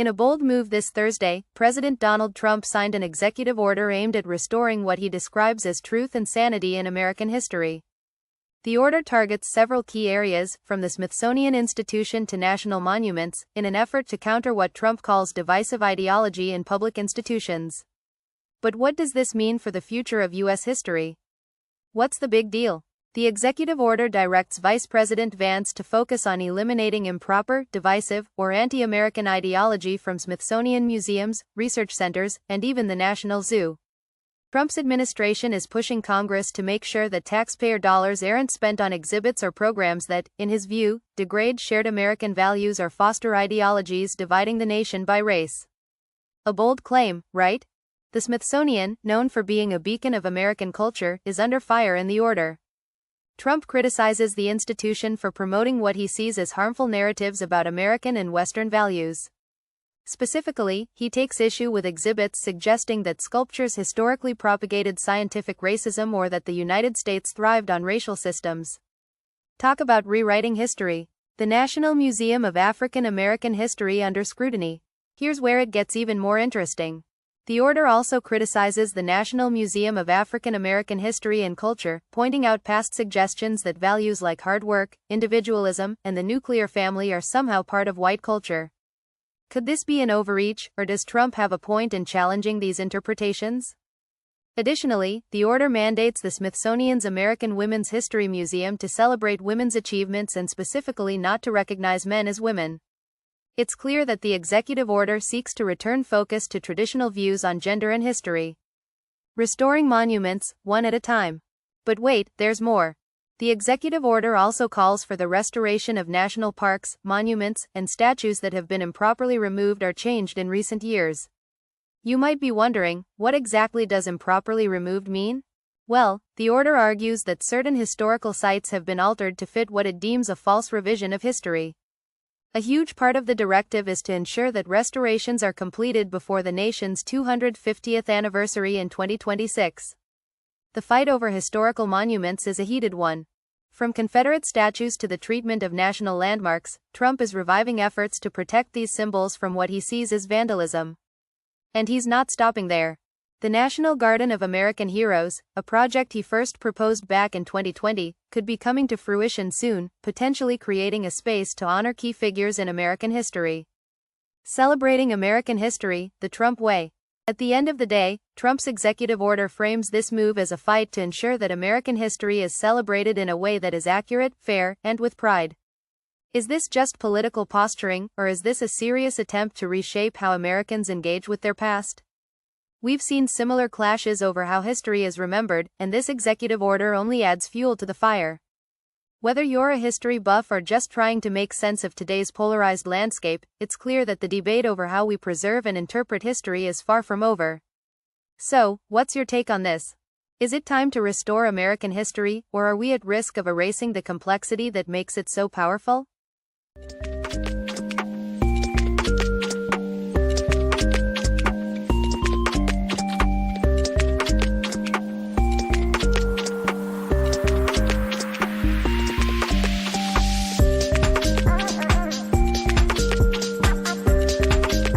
In a bold move this Thursday, President Donald Trump signed an executive order aimed at restoring what he describes as truth and sanity in American history. The order targets several key areas, from the Smithsonian Institution to national monuments, in an effort to counter what Trump calls divisive ideology in public institutions. But what does this mean for the future of U.S. history? What's the big deal? The executive order directs Vice President Vance to focus on eliminating improper, divisive, or anti-American ideology from Smithsonian museums, research centers, and even the National Zoo. Trump's administration is pushing Congress to make sure that taxpayer dollars aren't spent on exhibits or programs that, in his view, degrade shared American values or foster ideologies dividing the nation by race. A bold claim, right? The Smithsonian, known for being a beacon of American culture, is under fire in the order. Trump criticizes the institution for promoting what he sees as harmful narratives about American and Western values. Specifically, he takes issue with exhibits suggesting that sculptures historically propagated scientific racism or that the United States thrived on racial systems. Talk about rewriting history. The National Museum of African American History under scrutiny. Here's where it gets even more interesting. The order also criticizes the National Museum of African American History and Culture, pointing out past suggestions that values like hard work, individualism, and the nuclear family are somehow part of white culture. Could this be an overreach, or does Trump have a point in challenging these interpretations? Additionally, the order mandates the Smithsonian's American Women's History Museum to celebrate women's achievements and specifically not to recognize men as women. It's clear that the executive order seeks to return focus to traditional views on gender and history. Restoring monuments, one at a time. But wait, there's more. The executive order also calls for the restoration of national parks, monuments, and statues that have been improperly removed or changed in recent years. You might be wondering, what exactly does improperly removed mean? Well, the order argues that certain historical sites have been altered to fit what it deems a false revision of history. A huge part of the directive is to ensure that restorations are completed before the nation's 250th anniversary in 2026. The fight over historical monuments is a heated one. From Confederate statues to the treatment of national landmarks, Trump is reviving efforts to protect these symbols from what he sees as vandalism. And he's not stopping there. The National Garden of American Heroes, a project he first proposed back in 2020, could be coming to fruition soon, potentially creating a space to honor key figures in American history. Celebrating American history, the Trump way. At the end of the day, Trump's executive order frames this move as a fight to ensure that American history is celebrated in a way that is accurate, fair, and with pride. Is this just political posturing, or is this a serious attempt to reshape how Americans engage with their past? We've seen similar clashes over how history is remembered, and this executive order only adds fuel to the fire. Whether you're a history buff or just trying to make sense of today's polarized landscape, it's clear that the debate over how we preserve and interpret history is far from over. So, what's your take on this? Is it time to restore American history, or are we at risk of erasing the complexity that makes it so powerful?